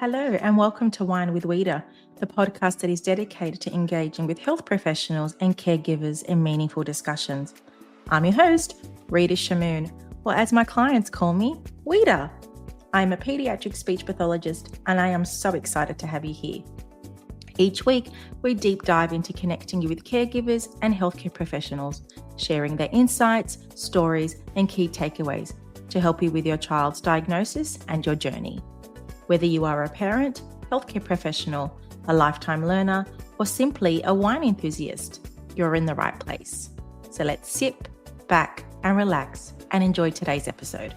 Hello, and welcome to Wine with Weeda, the podcast that is dedicated to engaging with health professionals and caregivers in meaningful discussions. I'm your host, Rita Shamoon, or as my clients call me, Weeda. I'm a pediatric speech pathologist, and I am so excited to have you here. Each week, we deep dive into connecting you with caregivers and healthcare professionals, sharing their insights, stories, and key takeaways to help you with your child's diagnosis and your journey. Whether you are a parent, healthcare professional, a lifetime learner, or simply a wine enthusiast, you're in the right place. So let's sit back and relax and enjoy today's episode.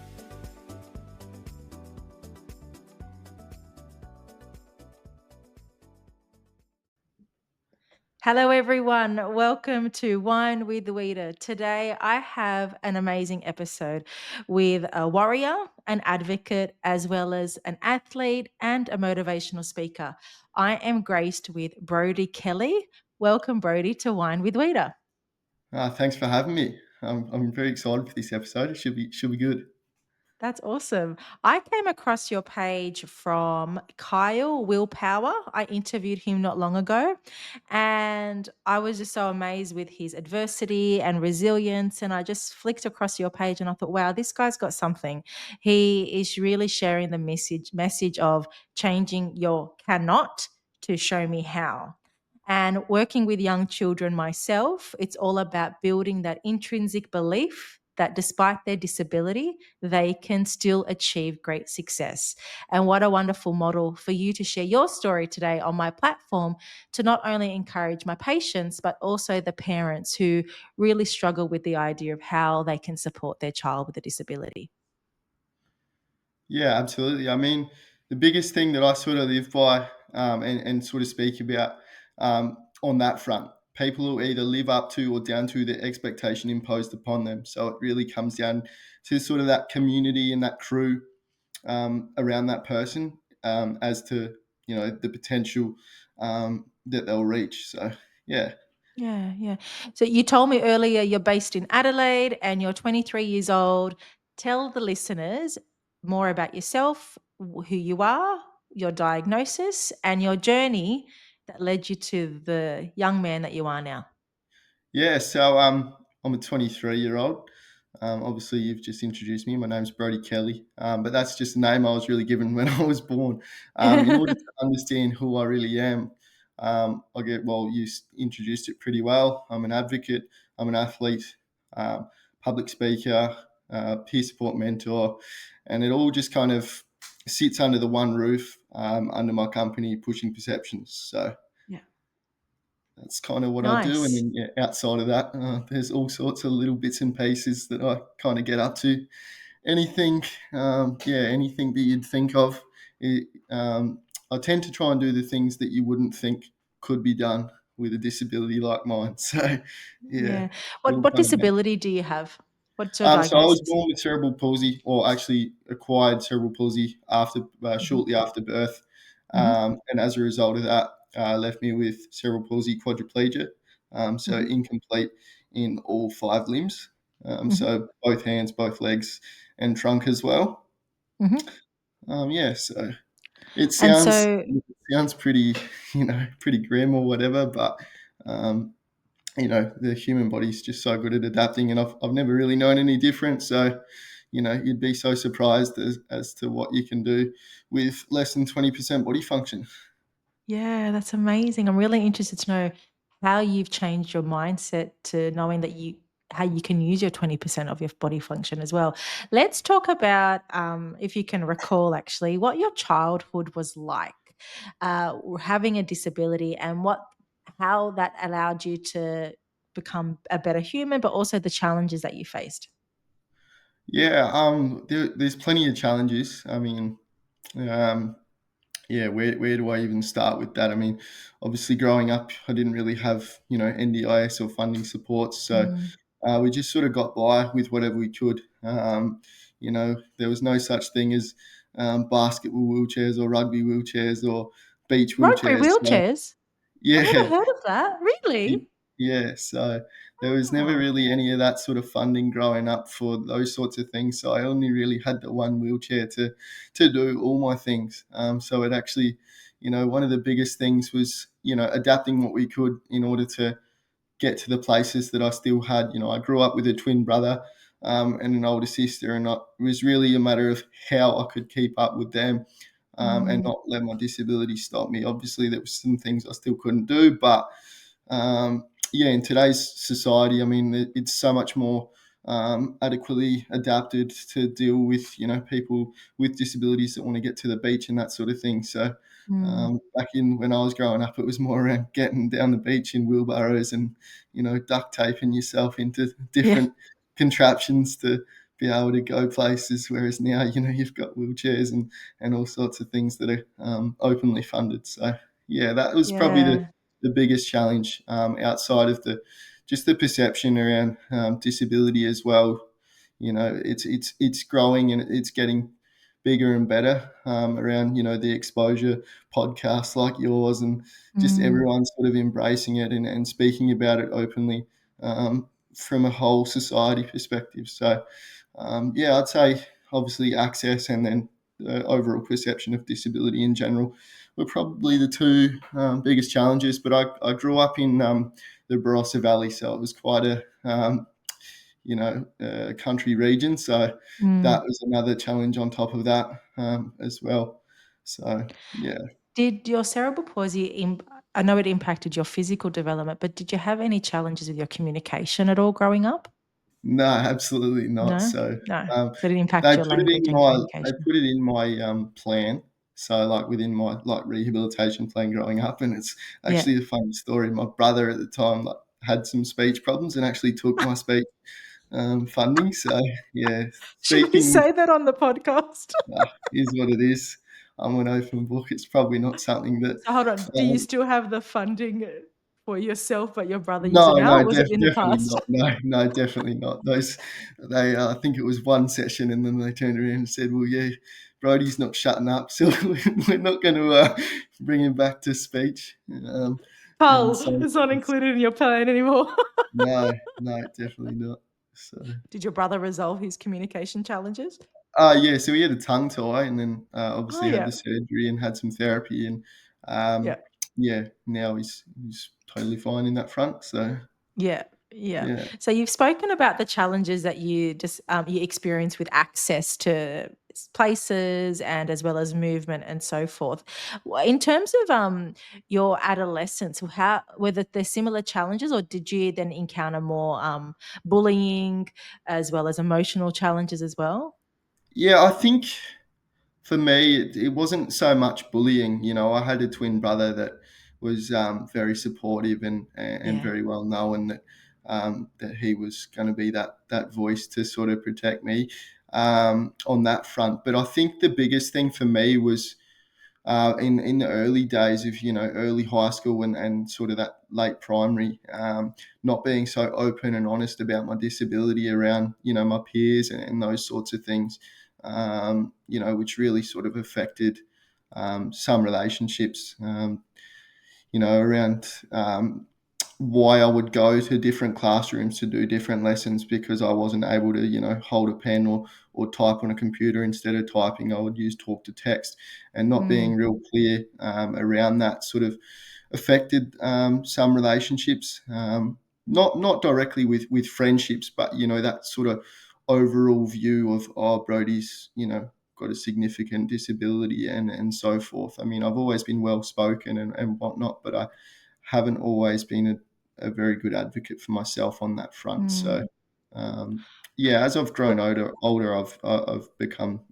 Hello, everyone. Welcome to Wine with Weeda. Today, I have an amazing episode with a warrior, an advocate, as well as an athlete and a motivational speaker. I am graced with Brodie Kelly. Welcome, Brodie, to Wine with Weeda. Thanks for having me. I'm very excited for this episode. It should be good. That's awesome. I came across your page from Kyle Willpower. I interviewed him not long ago, and I was just so amazed with his adversity and resilience. And I just flicked across your page and I thought, wow, this guy's got something. He is really sharing the message of changing your cannot to show me how. And working with young children myself, it's all about building that intrinsic belief that despite their disability, they can still achieve great success. And what a wonderful model for you to share your story today on my platform to not only encourage my patients, but also the parents who really struggle with the idea of how they can support their child with a disability. Yeah, absolutely. I mean, the biggest thing that I sort of live by and sort of speak about on that front, people will either live up to or down to the expectation imposed upon them. So it really comes down to sort of that community and that crew around that person as to the potential that they'll reach. So yeah. Yeah. So you told me earlier you're based in Adelaide and you're 23 years old. Tell the listeners more about yourself, who you are, your diagnosis, and your journey that led you to the young man that you are now. Yeah, so I'm a 23-year-old. Obviously, you've just introduced me. My name's Brodie Kelly, but that's just a name I was really given when I was born. In order to understand who I really am, you introduced it pretty well. I'm an advocate, I'm an athlete, public speaker, peer support mentor, and it all just kind of sits under the one roof under my company, Pushing Perceptions. So Yeah. that's kind of what I do. And Nice. then outside of that, there's all sorts of little bits and pieces that I kind of get up to. Anything, anything that you'd think of. I tend to try and do the things that you wouldn't think could be done with a disability like mine. So, yeah, Yeah. it What all what kind of makes. disability do you have? What's your So I was diagnosis? born with cerebral palsy, or actually acquired cerebral palsy after Hmm. shortly after birth, Hmm. and as a result of that, left me with cerebral palsy quadriplegia, so Hmm. incomplete in all 5 limbs, Hmm. so both hands, both legs, and trunk as well. Hmm. So it And sounds so it sounds pretty, pretty grim or whatever, but um, the human body's just so good at adapting, and I've never really known any different. So, you'd be so surprised as to what you can do with less than 20% body function. yeah, that's amazing. I'm really interested to know how you've changed your mindset to knowing that how you can use your 20% of your body function as well. Let's talk about, if you can recall actually, what your childhood was like, having a disability and how that allowed you to become a better human, but also the challenges that you faced. Yeah, there's plenty of challenges. I mean, um, yeah, where do I even start with that? I mean, obviously, growing up, I didn't really have NDIS or funding supports, so Mm. we just sort of got by with whatever we could. There was no such thing as basketball wheelchairs or rugby wheelchairs or beach Rotary wheelchairs. So, wheelchairs? I never yeah, heard of that. it, Really? Yeah, so there was never Oh. really any of that sort of funding growing up for those sorts of things. So I only really had the one wheelchair to do all my things. So it actually, one of the biggest things was, adapting what we could in order to get to the places that I still had. I grew up with a twin brother and an older sister, and it was really a matter of how I could keep up with them and Mm, not let my disability stop me. Obviously, there was some things I still couldn't do, but yeah, in today's society, I mean, it's so much more adequately adapted to deal with, people with disabilities that want to get to the beach and that sort of thing. So mm. back in when I was growing up, it was more around getting down the beach in wheelbarrows and, duct taping yourself into Yeah. different contraptions to be able to go places. Whereas now, you've got wheelchairs and all sorts of things that are openly funded. So yeah, that was probably Yeah. the biggest challenge outside of the perception around disability as well. It's growing and it's getting bigger and better around the exposure podcasts like yours, and just Mm, everyone sort of embracing it and speaking about it openly from a whole society perspective. So yeah, I'd say obviously access and then the overall perception of disability in general were probably the two biggest challenges. But I grew up in the Barossa Valley, so it was quite a country region. So mm. that was another challenge on top of that as well. So yeah. Did your cerebral palsy I know it impacted your physical development, but did you have any challenges with your communication at all growing up? No, absolutely not. No? So, No. um, So it didn't they impact your put it language in and communication? my plan. So, like, within my, like, rehabilitation plan growing up, and it's Yeah. actually a funny story. My brother at the time, like, had some speech problems and actually took my speech, funding. So, yeah, Should we speaking, say that on the podcast? is what it is. I'm an open book. It's probably not something that, So hold on, do you um still have the funding, for yourself, but your brother use No, it now, no, or was it in the definitely past? not. No, no, definitely not. I think it was one session, and then they turned around and said, "Well, yeah, Brodie's not shutting up, so we're not going to bring him back to speech." And Pal, so it's not included in your plan anymore. no, no, definitely not. So, Did your brother resolve his communication challenges? yeah, so he had a tongue tie, and then Oh, obviously had yeah. the surgery and had some therapy, and um, Yeah. yeah, now he's totally fine in that front. So Yeah, yeah. yeah. So you've spoken about the challenges that you experience with access to places and as well as movement and so forth. In terms of your adolescence, how whether there's similar challenges, or did you then encounter more bullying as well as emotional challenges as well? Yeah, I think for me, it wasn't so much bullying. I had a twin brother that was very supportive and Yeah. very well known that he was going to be that voice to sort of protect me on that front. But I think the biggest thing for me was in the early days of early high school and sort of that late primary, not being so open and honest about my disability around my peers and those sorts of things, which really sort of affected some relationships, around why I would go to different classrooms to do different lessons because I wasn't able to, hold a pen or type on a computer. Instead of typing, I would use talk to text, and not being Mm, real clear around that sort of affected some relationships. Not directly with friendships, but that sort of overall view of, oh, Brodie's got a significant disability and so forth. I mean, I've always been well spoken and whatnot, but I haven't always been a very good advocate for myself on that front. So, mm. um, yeah, as I've grown older, I've become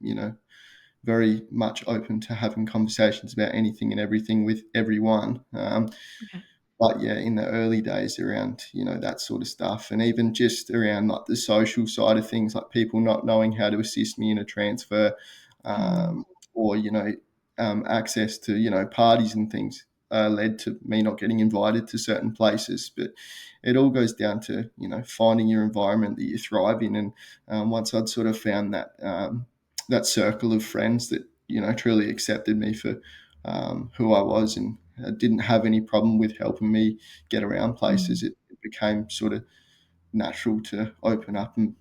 very much open to having conversations about anything and everything with everyone. Okay. But yeah, in the early days around, that sort of stuff, and even just around like the social side of things, like people not knowing how to assist me in a transfer, Mm, um, or, access to, parties and things, led to me not getting invited to certain places. But it all goes down to, finding your environment that you thrive in. And once I'd sort of found that circle of friends that, truly accepted me for who I was and didn't have any problem with helping me get around places, mm. it became sort of natural to open up and,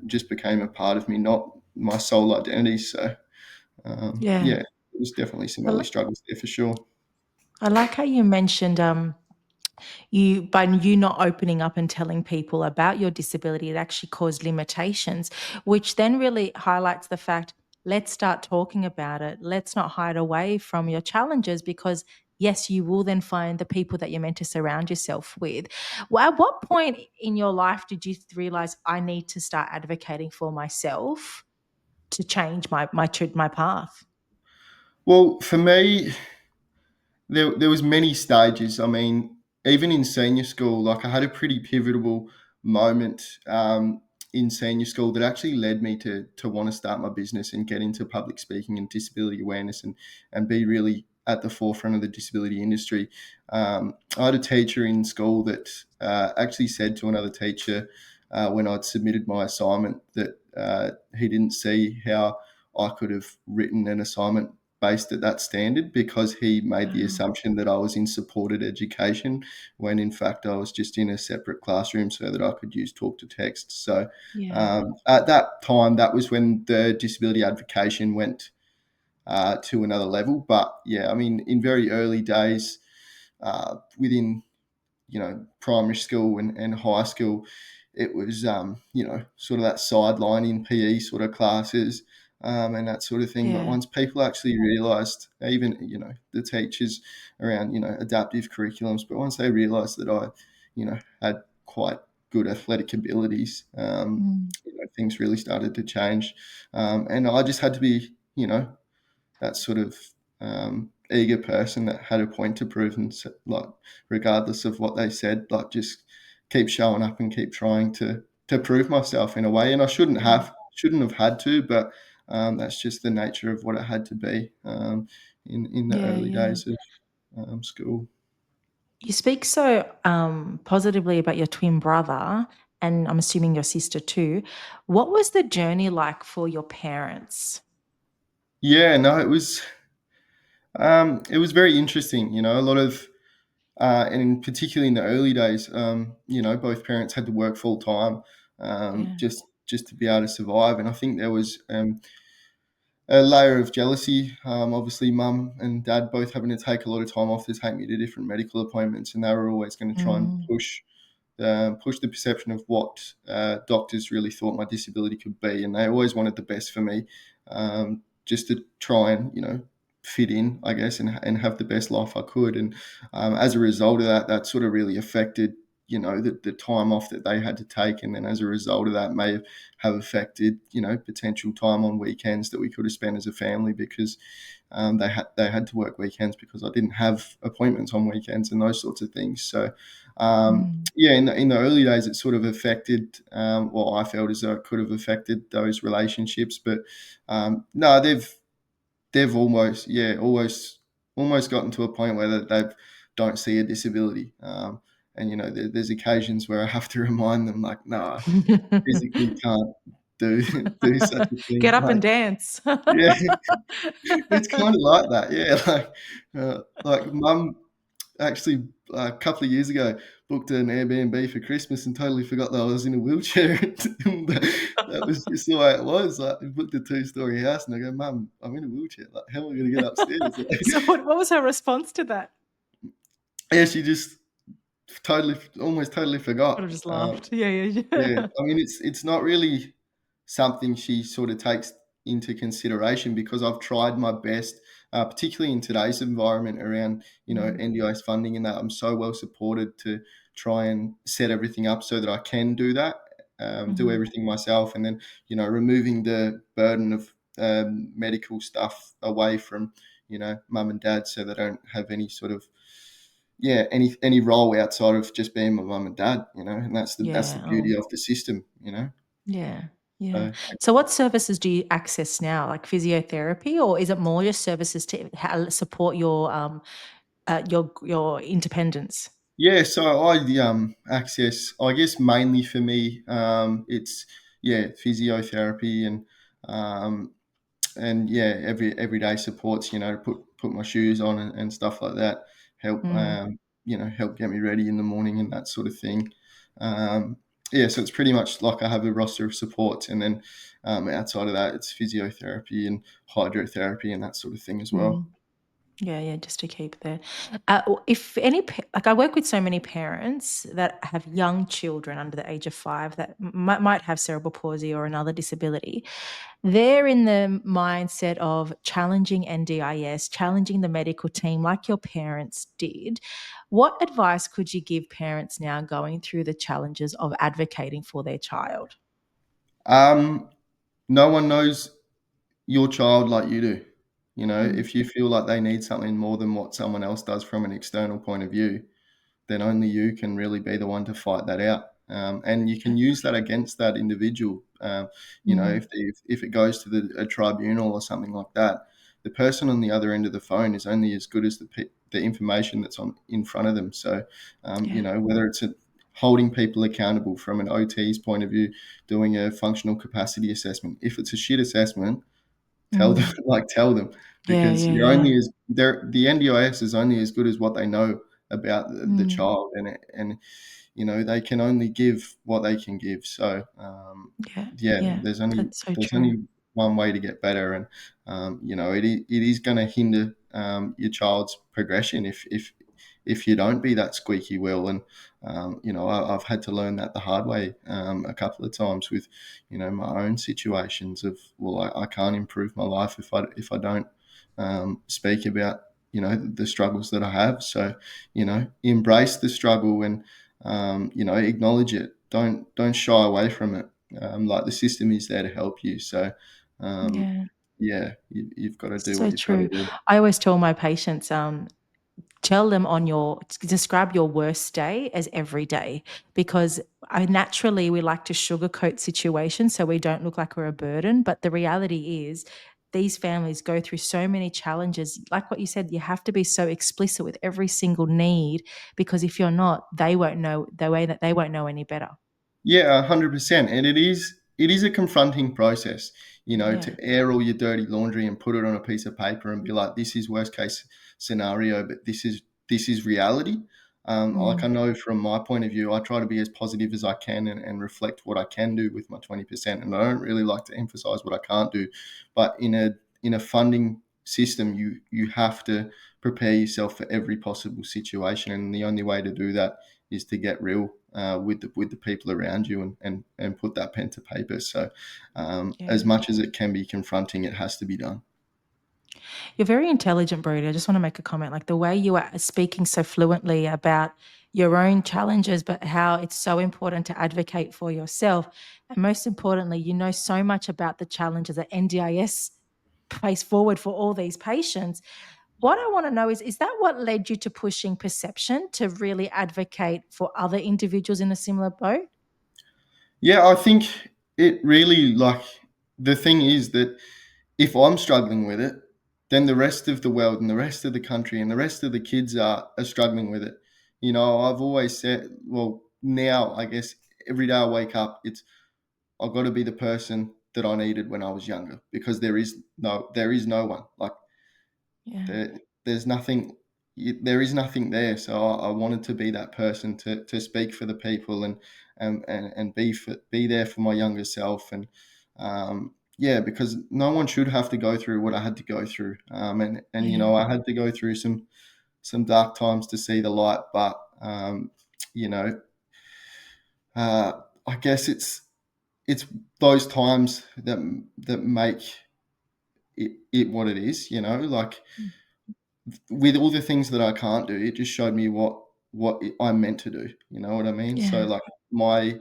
just became a part of me, not my sole identity. So, Yeah. yeah, there was definitely some I early li struggles there for sure. I like how you mentioned, you by you not opening up and telling people about your disability, it actually caused limitations, which then really highlights the fact, let's start talking about it. Let's not hide away from your challenges because yes, you will then find the people that you're meant to surround yourself with. Well, at what point in your life did you realize I need to start advocating for myself to change my path? Well, for me, there was many stages. I mean, even in senior school, like I had a pretty pivotal moment in senior school that actually led me to want to start my business and get into public speaking and disability awareness and be really at the forefront of the disability industry. I had a teacher in school that actually said to another teacher when I'd submitted my assignment that he didn't see how I could have written an assignment based at that standard because he made the Wow. assumption that I was in supported education when in fact I was just in a separate classroom so that I could use talk to text. So Yeah. at that time, that was when the disability advocacy went to another level. But yeah, I mean, in very early days, within primary school and high school, it was sort of that sideline in PE sort of classes and that sort of thing. But Yeah. once people actually realised, even the teachers around adaptive curriculums, but once they realised that I had quite good athletic abilities, Mm. things really started to change, and I just had to be that sort of eager person that had a point to prove, and like regardless of what they said, like just keep showing up and keep trying to prove myself in a way. And I Mm. shouldn't have had to, but that's just the nature of what it had to be in the Yeah, early yeah. days of school. You speak so positively about your twin brother, and I'm assuming your sister too. What was the journey like for your parents? Yeah, no, it was very interesting. A lot of and particularly in the early days, both parents had to work full time Yeah. just to be able to survive. And I think there was a layer of jealousy. Obviously, mum and dad both having to take a lot of time off to take me to different medical appointments, and they were always going to try and Mm, push the perception of what doctors really thought my disability could be, and they always wanted the best for me, just to try and fit in, I guess, and have the best life I could. And as a result of that, that sort of really affected the time off that they had to take, and then as a result of that may have affected potential time on weekends that we could have spent as a family because they had to work weekends because I didn't have appointments on weekends and those sorts of things. So mm. yeah, in the early days, it sort of affected. Well, I felt as though it could have affected those relationships, but no, they've almost gotten to a point where they don't see a disability. And there's occasions where I have to remind them, like, no, I physically can't do do such a thing. Get up Like, and dance. yeah, it's kind of like that. Yeah, like mum actually a couple of years ago booked an Airbnb for Christmas and totally forgot that I was in a wheelchair. And that was just the way it was. Like, we booked a two-story house, and I go, "Mum, I'm in a wheelchair. Like, how am I going to get upstairs?" So Like, what was her response to that? yeah, she just almost totally Could forgot. have just laughed. Yeah, yeah, Yeah, yeah. I mean, it's not really something she sort of takes into consideration because I've tried my best, particularly in today's environment around Mm, NDIS funding and that. I'm so well supported to try and set everything up so that I can do that, do mhm. everything myself, and then removing the burden of medical stuff away from mum and dad, so they don't have any sort of any role outside of just being my mum and dad, and that's the Yeah, beauty oh, of the system. yeah, yeah. So So what services do you access now, like physiotherapy, or is it more just services to support your independence? yeah, so I access, I guess mainly for me, it's physiotherapy um, and everyday supports, to put my shoes on and stuff like that help. Mm. help get me ready in the morning and that sort of thing. Um, yeah, so it's pretty much like I have a roster of supports, and then outside of that, it's physiotherapy and hydrotherapy and that sort of thing as well. Mm. Yeah, yeah, just to keep there. If any, like I work with so many parents that have young children under the age of 5 that might have cerebral palsy or another disability. They're in the mindset of challenging NDIS, challenging the medical team like your parents did. What advice could you give parents now going through the challenges of advocating for their child? Um, no one knows your child like you do. Mm, If you feel like they need something more than what someone else does from an external point of view, then only you can really be the one to fight that out. And you yeah. can use that against that individual. Mm, If it goes to a tribunal or something like that, the person on the other end of the phone is only as good as the information that's on in front of them. So, yeah. whether it's holding people accountable from an OT's point of view, doing a functional capacity assessment. If it's a shit assessment, tell them, Mm, tell them, yeah, because yeah, you're yeah. only as the NDIS is only as good as what they know about the Mm, child, and they can only give what they can give. So yeah, yeah, yeah. That's so there's true. only one way to get better, and it is going to hinder your child's progression if you don't be that squeaky wheel. And I've had to learn that the hard way a couple of times with my own situations of, well, I can't improve my life if I don't speak about the struggles that I have. So embrace the struggle, and acknowledge it. Don't shy away from it. Like, the system is there to help you. So um, Yeah. yeah, you've got to do So what you've got to true. do. I always tell my patients, tell them on describe your worst day as every day, because naturally we like to sugarcoat situations so we don't look like we're a burden. But the reality is, these families go through so many challenges. Like what you said, you have to be so explicit with every single need, because if you're not, they won't know the way that they won't know any better. Yeah, 100%. And it is a confronting process, Yeah. to air all your dirty laundry and put it on a piece of paper and be like, this is worst case scenario, but this is reality. Like, I Mm, know from my point of view, I try to be as positive as I can, and reflect what I can do with my 20%. And I don't really like to emphasize what I can't do. But in a funding system, you have to prepare yourself for every possible situation. And the only way to do that is to get real with the people around you, and put that pen to paper. So, as yeah. much as it can be confronting, it has to be done. You're very intelligent, Brody. I just want to make a comment. Like the way you are speaking so fluently about your own challenges, but how it's so important to advocate for yourself. And most importantly, you know so much about the challenges that NDIS place forward for all these patients. What I want to know is that what led you to pushing perception to really advocate for other individuals in a similar boat? Yeah, I think it really, like, the thing is that if I'm struggling with it, then the rest of the world and the rest of the country and the rest of the kids are struggling with it. I've always said, well, now I guess every day I wake up, it's I've got to be the person that I needed when I was younger, because there is no one. Like, Yeah. there's nothing. There is nothing there. So I wanted to be that person to speak for the people, and be there for my younger self. And yeah, because no one should have to go through what I had to go through. And Yeah. I had to go through some dark times to see the light. But you know, I guess it's those times that make it what it is. Like, Mm. with all the things that I can't do, it just showed me what I'm meant to do. You know what I mean? So, Yeah. like, my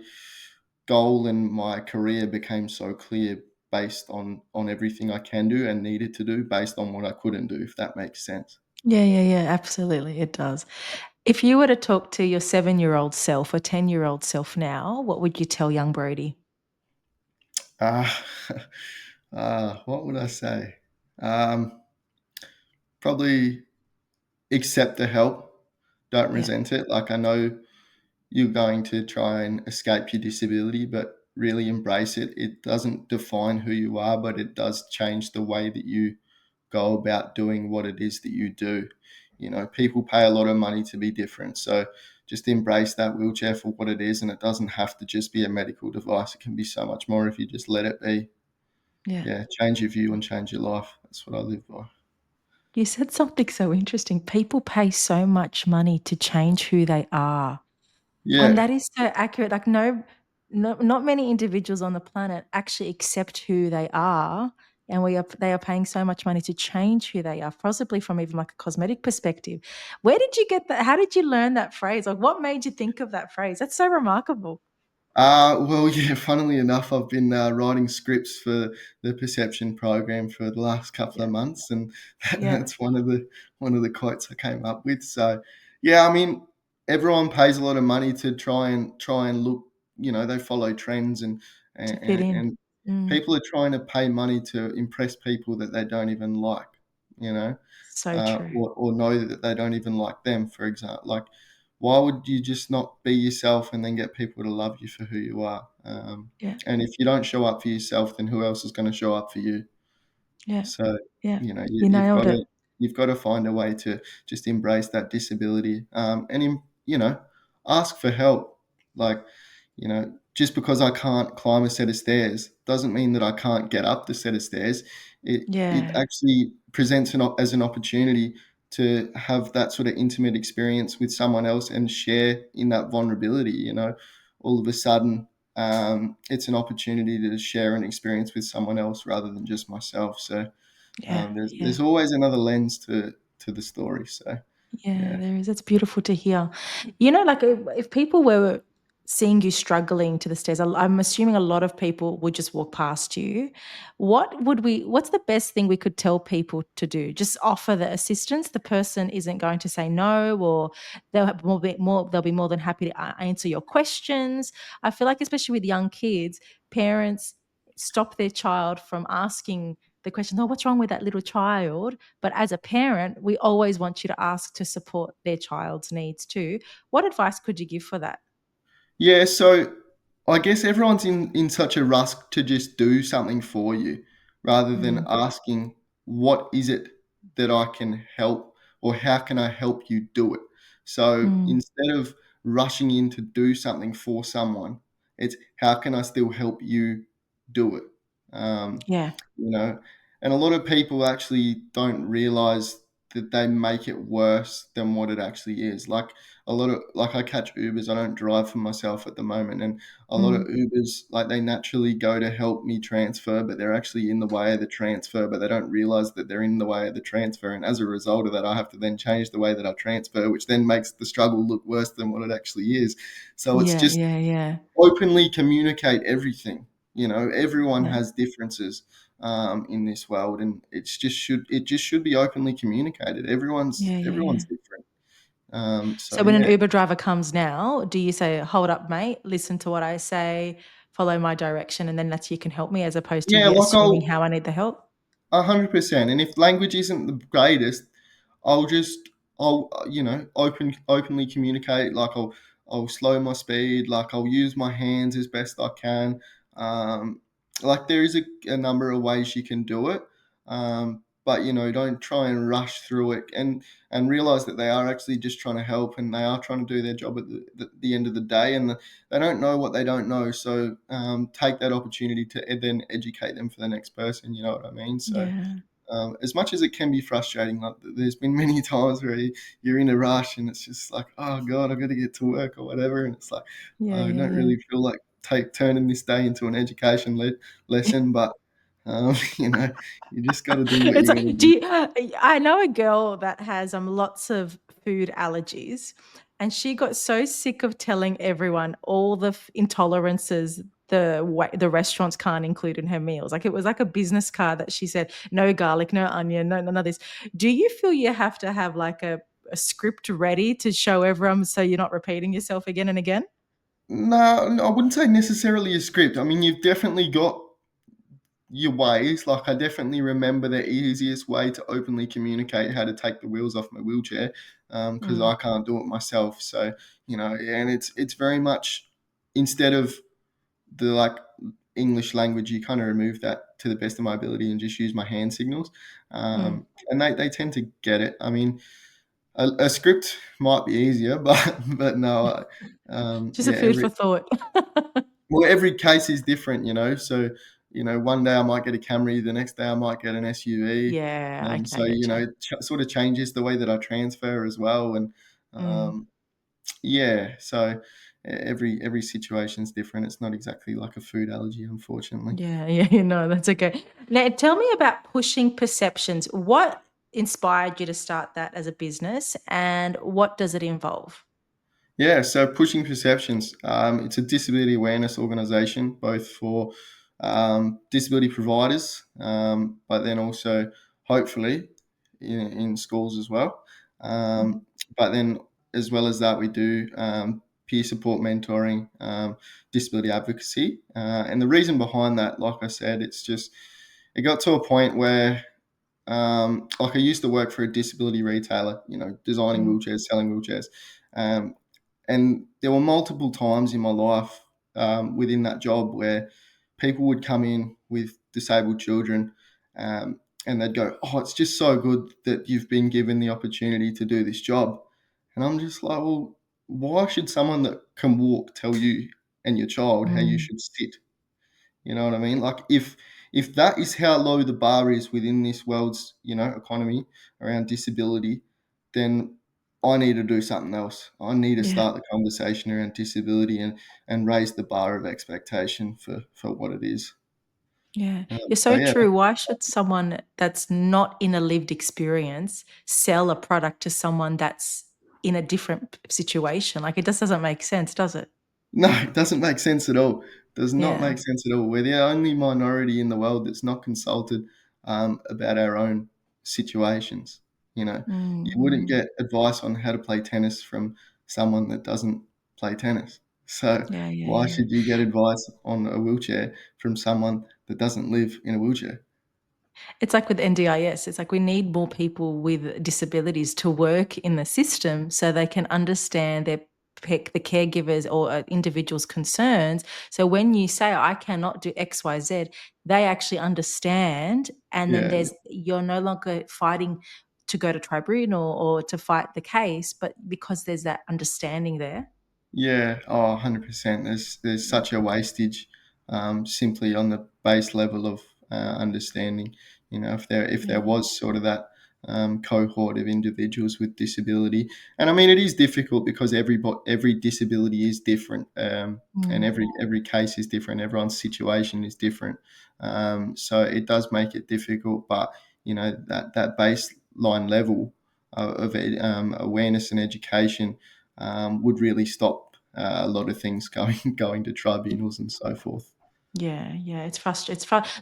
goal and my career became so clear based on everything I can do and needed to do, based on what I couldn't do. If that makes sense. Yeah, yeah, yeah, absolutely, it does. If you were to talk to your 7-year-old self or 10-year-old self now, what would you tell young Brody? Uh, what would I say? Um, Probably accept the help. Don't Yeah, resent it. Like, I know you're going to try and escape your disability, but really embrace it. It doesn't define who you are, but it does change the way that you go about doing what it is that you do. people pay a lot of money to be different. So just embrace that wheelchair for what it is, and it doesn't have to just be a medical device. It can be so much more if you just let it be. Yeah. Yeah, change your view and change your life. That's what I live by. You said something so interesting. People pay so much money to change who they are. And Yeah. that is so accurate. Like not many individuals on the planet actually accept who they are, and they are paying so much money to change who they are, possibly from even like a cosmetic perspective. Where did you get that? How did you learn that phrase? Like what made you think of that phrase? That's so remarkable. Well, yeah, funnily enough, I've been writing scripts for the perception program for the last couple of Yeah. months, and Yeah. that's one of the quotes I came up with. So, yeah, I mean, everyone pays a lot of money to try and look. They follow trends, and To and, fit in. and Mm, people are trying to pay money to impress people that they don't even like. You know, so true. or know that they don't even like them. For example, like, why would you just not be yourself and then get people to love you for who you are? Yeah. And if you don't show up for yourself, then who else is going to show up for you? Yeah. So, Yeah. you, You you've got nailed to it. you've got to find a way to just embrace that disability, ask for help. Like, just because I can't climb a set of stairs doesn't mean that I can't get up the set of stairs. It Yeah. actually presents as an opportunity to have that sort of intimate experience with someone else and share in that vulnerability. All of a sudden, it's an opportunity to share an experience with someone else rather than just myself. So Yeah. Yeah. there's always another lens to the story. So Yeah, yeah. there is. It's beautiful to hear. Like if people were seeing you struggling to the stairs, I'm assuming a lot of people would just walk past you. What's the best thing we could tell people to do? Just offer the assistance. The person isn't going to say no, or they'll be more than happy to answer your questions. I feel like, especially with young kids, parents stop their child from asking the question, oh, what's wrong with that little child? But as a parent, we always want you to ask to support their child's needs too. What advice could you give for that? Yeah, so I guess everyone's in such a rush to just do something for you rather than Mm, asking, what is it that I can help, or how can I help you do it? So mm, instead of rushing in to do something for someone, it's how can I still help you do it? Um, yeah, you know, and a lot of people actually don't realize that they make it worse than what it actually is. Like I catch Ubers. I don't drive for myself at the moment, and a lot of mm, Ubers, like, they naturally go to help me transfer, but they're actually in the way of the transfer, but they don't realize that they're in the way of the transfer, and as a result of that, I have to then change the way that I transfer, which then makes the struggle look worse than what it actually is. So it's yeah, just yeah, yeah, openly communicate everything. Everyone yeah, has differences in this world, and it just should be openly communicated. Everyone's yeah, yeah, yeah. everyone's different. So So when an yeah, Uber driver comes now, do you say, "Hold up, mate, listen to what I say, follow my direction, and then that's you can help me," as opposed to yeah, you like assuming I'll how I need the help? 100%. And if language isn't the greatest, I'll just I'll openly communicate. Like, I'll slow my speed. Like, I'll use my hands as best I can. Um, like, there is a number of ways you can do it. But don't try and rush through it, and realize that they are actually just trying to help, and they are trying to do their job at the end of the day, and they don't know what they don't know. So take that opportunity to then educate them for the next person. You know what I mean? So Yeah, as much as it can be frustrating, like, there's been many times where you're in a rush and it's just like, oh God, I've got to get to work or whatever, and it's like, yeah, I yeah, don't yeah. really feel like turning this day into an education lesson, but you know, you just got to do what It's you got to like, do do. you I know a girl that has, lots of food allergies, and she got so sick of telling everyone all the intolerances the restaurants can't include in her meals. Like, it was like a business card that she said, "No garlic, no onion, no none of this." Do you feel you have to have, like, a script ready to show everyone so you're not repeating yourself again and again? No, no, I wouldn't say necessarily a script. I mean, you've definitely got your ways. Like, I definitely remember the easiest way to openly communicate how to take the wheels off my wheelchair, because Mm, I can't do it myself. So, and it's very much, instead of the, like, English language, you kind of remove that to the best of my ability and just use my hand signals. mm, And they tend to get it. I mean, a script might be easier, but no, Just a yeah, food for thought. every case is different, you know. So, you know, one day I might get a Camry, the next day I might get an SUV. Yeah, okay, So, I you know, getcha. it sort of changes the way that I transfer as well. And Mm. um, yeah, so every situation's different. It's not exactly like a food allergy, unfortunately. Yeah, yeah, that's okay. Now, tell me about pushing perceptions. What inspired you to start that as a business, and what does it involve? Yeah, so Pushing Perceptions, it's a disability awareness organisation, both for disability providers, but then also hopefully in schools as well. Mhm, But then, as well as that, we do peer support mentoring, disability advocacy. And the reason behind that, like I said, it got to a point where like I used to work for a disability retailer, you know, designing mm, wheelchairs, selling wheelchairs. Um, and there were multiple times in my life within that job where people would come in with disabled children and they'd go, "Oh, it's just so good that you've been given the opportunity to do this job." And I'm just like, well, why should someone that can walk tell you and your child how you mm. should sit? You know what I mean? Like if that is how low the bar is within this world's, you know, economy around disability, then I need to do something else. I need to Yeah, start the conversation around disability and raise the bar of expectation for what it is. yeah. You're So so yeah, true. Why should someone that's not in a lived experience sell a product to someone that's in a different situation? Like, it just doesn't make sense, does it? no, it doesn't make sense at all. Does not Yeah. make sense at all. We're the only minority in the world that's not consulted about our own situations. You know, you Mm, wouldn't mm. get advice on how to play tennis from someone that doesn't play tennis. So Yeah, yeah, why yeah. should you get advice on a wheelchair from someone that doesn't live in a wheelchair? It's like with NDIS, it's like we need more people with disabilities to work in the system so they can understand the caregivers or individuals' concerns. So when you say, I cannot do XYZ, they actually understand. And then Yeah, you're no longer fighting to go to tribunal or to fight the case, but because there's that understanding there. yeah, oh, 100%. There's Yeah. such a wastage simply on the base level of understanding. You know, if there Yeah. was sort of that cohort of individuals with disability, and I mean, it is difficult because every disability is different, and Mm. every case is different. Everyone's situation is different, so it does make it difficult. But you know that baseline level of awareness and education would really stop a lot of things going to tribunals and so forth. Yeah, yeah,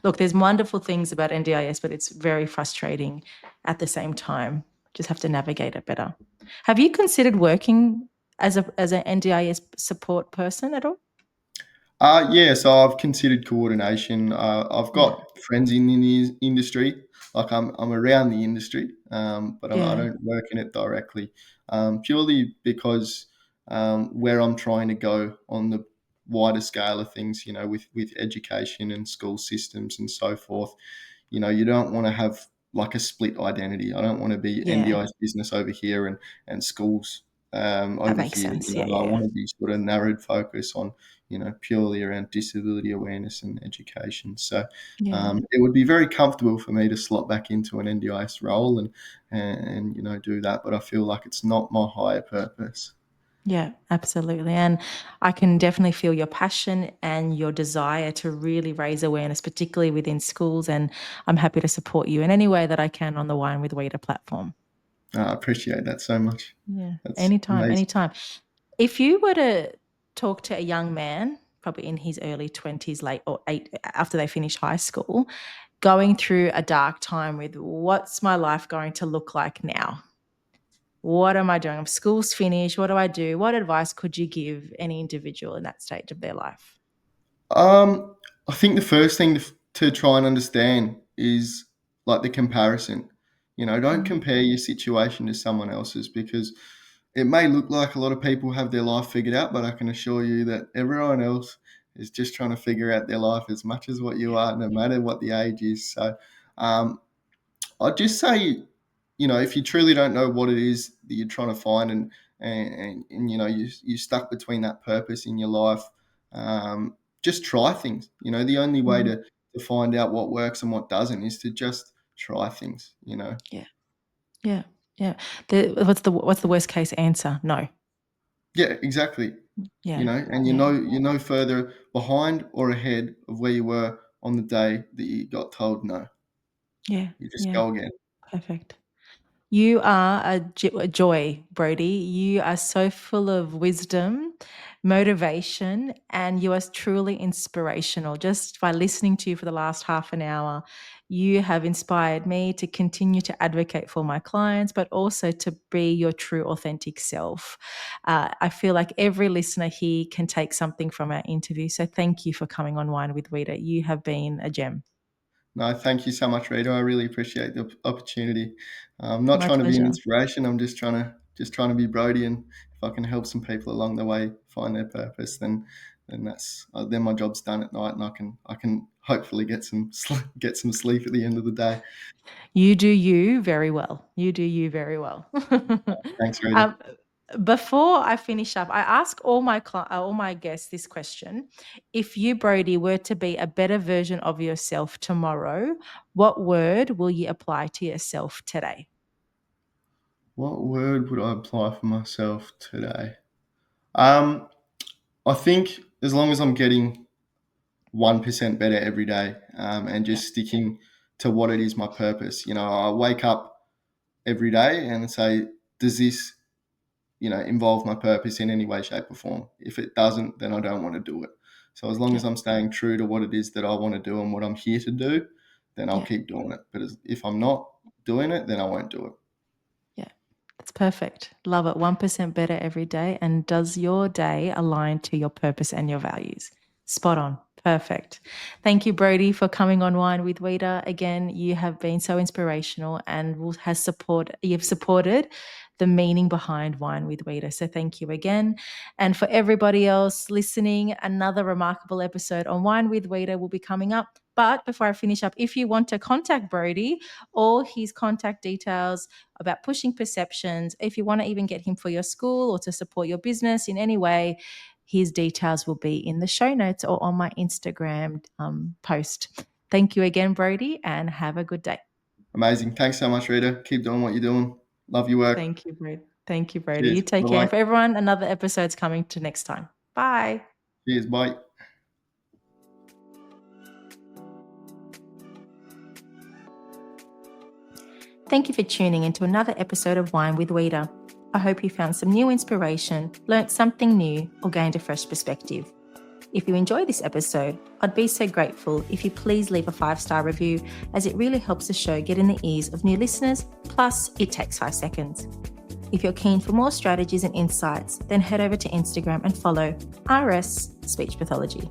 Look, there's wonderful things about NDIS, but it's very frustrating at the same time. Just have to navigate it better. Have you considered working as an NDIS support person at all? Yeah, so I've considered coordination. I've Yeah, got friends in the industry. Like I'm around the industry, but I yeah, don't work in it directly, purely because where I'm trying to go on the wider scale of things, you know, with education and school systems and so forth. You know, you don't want to have like a split identity. I don't want to be yeah. NDI's business over here and schools That over makes here. sense. You Yeah, know, I yeah, want to be sort of narrowed focus on, you know, purely around disability awareness and education. So yeah, it would be very comfortable for me to slot back into an NDIS role and you know do that, but I feel like it's not my higher purpose. yeah. Absolutely, and I can definitely feel your passion and your desire to really raise awareness, particularly within schools. And I'm happy to support you in any way that I can on the Wine with Waiter platform. I appreciate that so much. Yeah, That's anytime, amazing. anytime. If you were to talk to a young man, probably in his early 20s, late or eight, after they finish high school, going through a dark time with what's my life going to look like now? What am I doing? School's finished. What do I do? What advice could you give any individual in that stage of their life? I think the first thing to try and understand is like the comparison. You know, don't Mm, compare your situation to someone else's because it may look like a lot of people have their life figured out, but I can assure you that everyone else is just trying to figure out their life as much as what you are, no matter what the age is. So, um, I'd just say if you truly don't know what it is that you're trying to find, and you're stuck between that purpose in your life, just try things. The only way Mhm. to find out what works and what doesn't is to just try things. Yeah. Yeah. Yeah. What's the worst case answer? No. Yeah, exactly. Yeah. And Yeah. you're no further behind or ahead of where you were on the day that you got told no. Yeah. You just Yeah. go again. Perfect. You are a joy, Brodie. You are so full of wisdom, motivation, and you are truly inspirational. Just by listening to you for the last half an hour, you have inspired me to continue to advocate for my clients, but also to be your true, authentic self. I feel like every listener here can take something from our interview. So thank you for coming on Wine with Rita. You have been a gem. No, thank you so much, Rita. I really appreciate the opportunity. I'm not My trying to be an pleasure. inspiration. I'm just trying to be Brodie, and if I can help some people along the way find their purpose, then my job's done at night, and I can hopefully get some get some sleep at the end of the day. You do you very well. You do you very well. Thanks, Rita. um, Before I finish up, I ask all my guests this question: if you, Brodie, were to be a better version of yourself tomorrow, what word will you apply to yourself today? What word would I apply for myself today? Um, I think as long as I'm getting 1% better every day, and Yeah, just sticking to what it is my purpose. I wake up every day and say, does this, involve my purpose in any way, shape, or form? If it doesn't, then I don't want to do it. So as long yeah, as I'm staying true to what it is that I want to do and what I'm here to do, then I'll yeah. keep doing it. But if I'm not doing it, then I won't do it. Yeah, that's perfect. Love it. 1% better every day. And does your day align to your purpose and your values? Spot on. Perfect. Thank you, Brodie, for coming on Wine with Weeda. Again, you have been so inspirational and you've supported the meaning behind Wine with Weeda. So thank you again. And for everybody else listening, another remarkable episode on Wine with Weeda will be coming up. But before I finish up, if you want to contact Brodie, all his contact details about pushing perceptions. If you want to even get him for your school or to support your business in any way, his details will be in the show notes or on my Instagram post. Thank you again, Brodie, and have a good day. Amazing. Thanks so much, Rita. Keep doing what you're doing. Love your work. Thank you, Brodie. Thank you, Brodie. You Cheers. take care. Bye-bye. And for everyone, another episode's coming to next time. Bye. Cheers. Bye. Thank you for tuning into another episode of Wine with Weeda. I hope you found some new inspiration, learnt something new, or gained a fresh perspective. If you enjoyed this episode, I'd be so grateful if you please leave a 5-star review, as it really helps the show get in the ears of new listeners, plus it takes 5 seconds. If you're keen for more strategies and insights, then head over to Instagram and follow RS Speech Pathology.